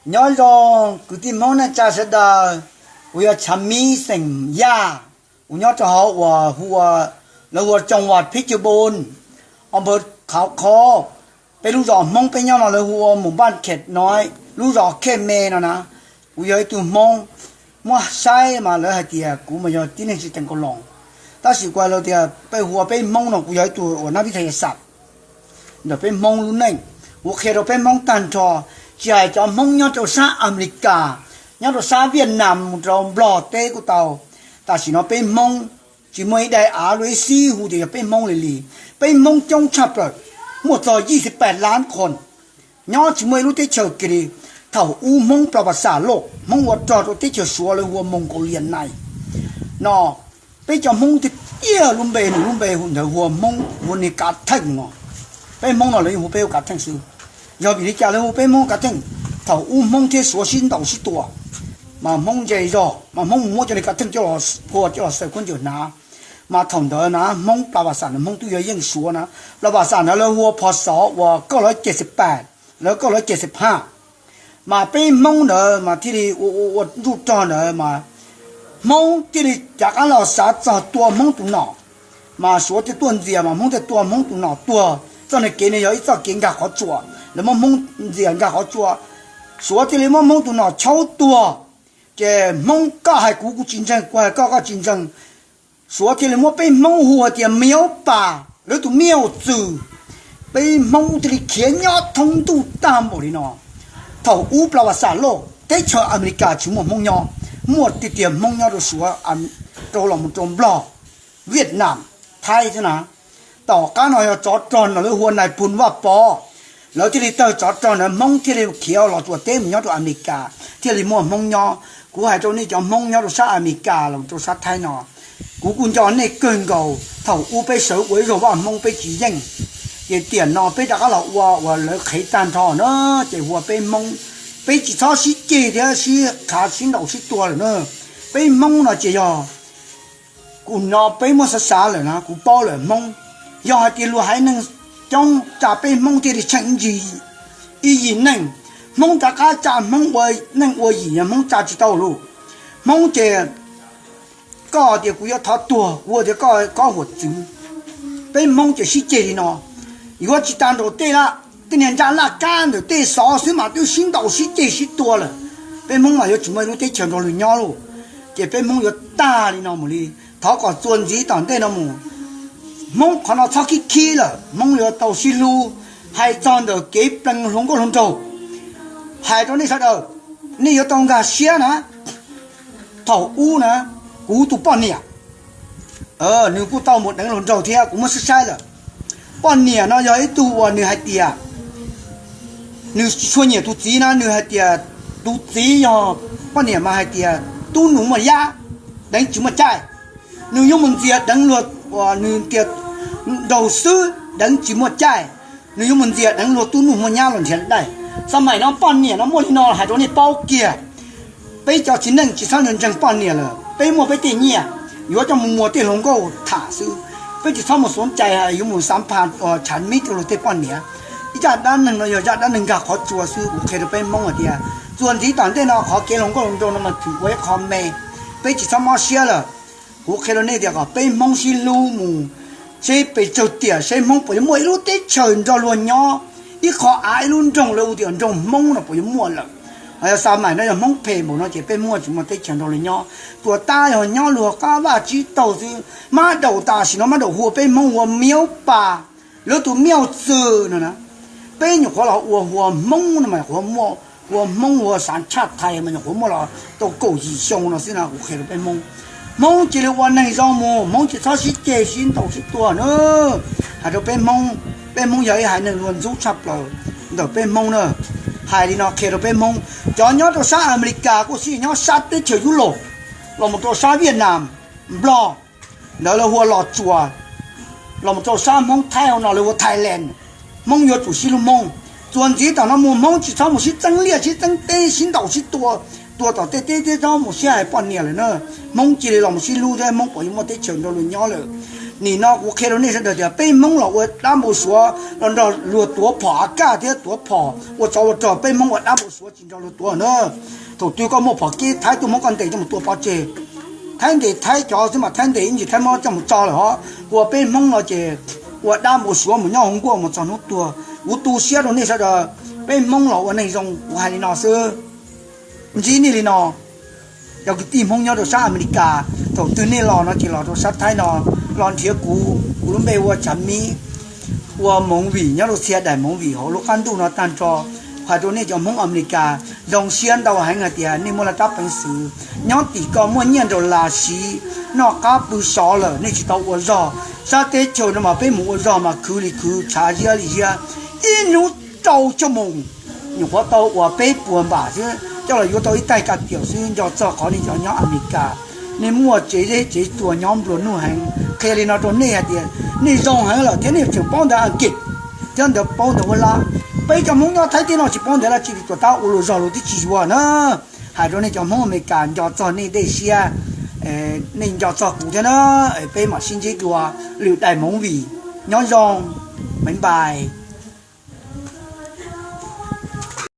nhớ rồi cứ tìm món này cha sẽ đờ bây giờ chăm mi sinh ya nhớ cho họ và hùa là hùa trồng vật phích cho bồn ông bớt khảo khóไปรู้rõ mongไปnhau là hùa một ban khét nóiรู้rõ khe mê nó nè bây giờ tụi mong mua sai mà lỡ hai tiệt cũng mà giờ tin là chỉ chẳng có lòng ta chỉ qua là tiệtไปหัวไปมองnó bây giờ tụi ở nơi thế sạch rồiไปมองluôn nàyหัวkhe rồiไปมองtan trò chỉ hay cho mong nhau cho xa America nhau cho xa Việt Nam một trong bò tê của tàu ta chỉ nóiไปมองchỉ mới đại Á rồi xí hù thìไปมองเลยlìไปมองtrong chập rồi 128 ล้านคนย้อนชิมวยรู้ที่เชิงกีเท่าอูมงประวัติศาสตร์โลกมงวัดจอดรู้ที่เชิงสัวเลยหัวมงโกเลียนในนอไปจอมงที่เอี้ยลุมเบหุ่นเถอะหัวมงหัวนี่กัดทั้งเนาะไปมงหน่อยเลยหัวเปรี้ยวกัดทั้งซื้อยอมอีกอย่างเลยหัวไปมงกัดทั้งเท่าอูมงที่สัวชิ้นต่อชิ้นตัวมามงใจจ่อมามงมัวจะเลยกัดทั้งจ่อพอจ่อเสือคนจ่อหนามาถ่อมเดินนะมงประวัติศาสตร์มงตัวยังยิ่งสัวนะประวัติศาสตร์แล้วหัวพศว่า978แล้ว975มาไปมงเดินมาที่นี่วัดรูปจอเดินมามงที่นี่จากอันเราสาจตัวมงตัวหนอมาสัวที่ตัวเสียมามงที่ตัวมงตัวหนอตัวตอนนี้เกณฑ์เนี่ยอีกเกณฑ์กับเขาจั่วแล้วมงเสียกับเขาจั่วสัวที่นี่มงตัวหนอเช่าตัวเจมงก็ให้กูจินจังก็จินจัง说起来，我被蒙活的苗吧，那都苗子，被蒙的天涯通都淡薄的呢。头乌不拉萨罗，在去阿美加去蒙鸟，莫的点蒙鸟都说到了我们中不了，越南、泰是哪？到刚那要找转了，那来搬瓦包，然后这里到找转了蒙这里桥了，做点鸟到阿美加，这里莫蒙鸟，古还做那叫蒙鸟到杀阿美加了，做杀泰呢。กูกุญจเนี่ยเกินเก่าเท่าอูไปเสือไว้รอว่ามงไปจียังเดี๋ยวเตียนนอไปจากเราว่าเลยไขตันทอเนาะเจ้าหัวไปมงไปจีท้อสิเจเดียวสิขาสิเราสิตัวเลยเนาะไปมงเนาะเจ้ากูนอไปมัวสาเลยนะกูป้อเลยมงยอดที่รู้ให้หนึ่งจงจะไปมงที่ได้ชังจีอีหญิงหนึ่งมงจากการจ่ามงไว้หนึ่งไว้หญิงมงจ่าจีเต้าลูกมงเจ้ก็เดี๋ยวกูจะทอตัว我เดี๋ยวก็หัวจื้อไปมองจะสิเจดีเนาะ如果只单独对了对人家那干的对少水嘛都心到สิเจสิ多了ไปมอง嘛有怎么有对前头人家咯这ไปมอง有大的那么哩他个专辑当对那么มอง看到他去了มอง有到西路还站着给本龙个龙舟还到那啥的你有当个些呢头乌呢กูตุป้อนเนี่ยนึกกูเต้าหมดหนังหล่นเจ้าเทียกูไม่ใช่เลยป้อนเนี่ยเนาะย้อยตัวเนื้อหายเตียนึกช่วยเนี่ยตุจีนะเนื้อหายเตียตุจียอป้อนเนี่ยมาหายเตียตู้หนูมายาดังจุ่มมาใจนึกยงมันเตียดังหลวดว่านึกเตียดาวซื้อดังจุ่มมาใจนึกยงมันเตียดังหลวดตู้หนูมายาหล่นเทียได้สมัยน้องป้อนเนี่ยน้องโมลินอหายตัวนี้เป้าเกียไปเจ้าชิ้นหนึ่งชิ้นสองหนึ่งจังป้อนเนี่ยเลยไปมัวไปตีเนี่ยอยู่จะมัวตีหลงก็ถ่าซื้อไปที่ทำมาสนใจอยู่หมู่3,000ฉันมิตรเราเตะป้อนเนี่ยอีจากด้านหนึ่งเราอยู่จากด้านหนึ่งก็ขอจัวซื้อโอเคเราไปมองอะไรอ่ะส่วนที่ตอนเต้นเราขอเกลงก็ลงโดนมันถือไว้คอมเมไปที่ทำมาเชียร์โอเคเราเนี่ยเดี๋ยวก็ไปมองสิลูหมู่ใช่ไปเจ้าเตี๋ยใช่มองไปมัวรู้เตะเฉินจะล้วนย่ออีขออายรุ่นจงเราเดี๋ยวจงมองเราไปมัวเลยสมัยนั้นยังมองเพลหมดเนาะจะเป็นมั่วจุ่มเตะเฉินเลยย่อตัวตาอย่างย่อหลวงก้าวว่าจีโตสิมาเดาตาสิเนาะมาเดาหัวเป็นมองหัวเมียวป่าแล้วตัวเมียวเจอนะเป็นอยู่ของเราหัวมองนะมันหัวมั่วหัวมองหัวสัญชาติไทยมันหัวมั่วเราตัวโกอีชงเราสินะโอเคเราเป็นมองจีเลยวันไหนจอมองจีท้อสิเจสินโตสิตัวเนอะหากเราเป็นมองใหญ่หายหนึ่งวันรู้ชับเราเดี๋ยวเป็นมองเนอะหายดีเนาะเคเราไปมองจอนย้อนตัวซาอเมริกาก็สิย้อนซาที่เฉียวยุโรปเรามาตัวซาเวียดนามบล็อกแล้วเราหัวหลอดจัวเรามาตัวซามองไทยเอาหน่อยเลยว่าไทยแลนด์มองยศจุสิลุมองส่วนที่ตอนนั้นมองจีเขาหมดสิจังเลียสิจังเต้สินดอกสิตัวต่อเต้เขาหมดสิหายปอนเนี่ยเลยเนอะมองจีเราหมดสิรู้ได้มองปล่อยมาเต้เฉียวเราเลยย้อนเลย你那我看到那时候的被蒙了，我那么说，让到路多跑，干的多跑，我找被蒙我那么说，今朝路多呢，都对个没跑给，太多没干得这么多跑这，太早什么太得，你太没这么早了哈，我被蒙了这，我那么说没要红过，没找那么多，我都写到那时候被蒙了，我那种我还得拿是，你今年呢？要个地方要到上อเมริกา头对那老那就老到上台呢，老铁古都没我产米，我蒙วี要到เสียได้蒙วีเขาลูกคันดูนะตันจอพาตัวนี้จะมองอเมริกาลองเชียนดาวหางเดียนี่มันระดับเป็นสื่อย้อนตีก็มันยันตัวลาชีนอกกาปูสอเลยนี่จะตัววัวรอซาเตโจนมาเป็นหมูวัวรอมาคือชาเยอะเลยอีนูโตจมูกอยู่พอโตว่าเป็นปวนบ่าใช่叫了有到一代个表示要做考虑叫娘อเมริกา你莫这ตัว娘不弄很开了那种那样的你让很了天天就帮他给这样的帮的我啦被叫蒙到台电脑去帮的了这里做到我绕路的计划呢还说你叫蒙没干要做那这些你要做股的呢被嘛星期多留带蒙位娘让明白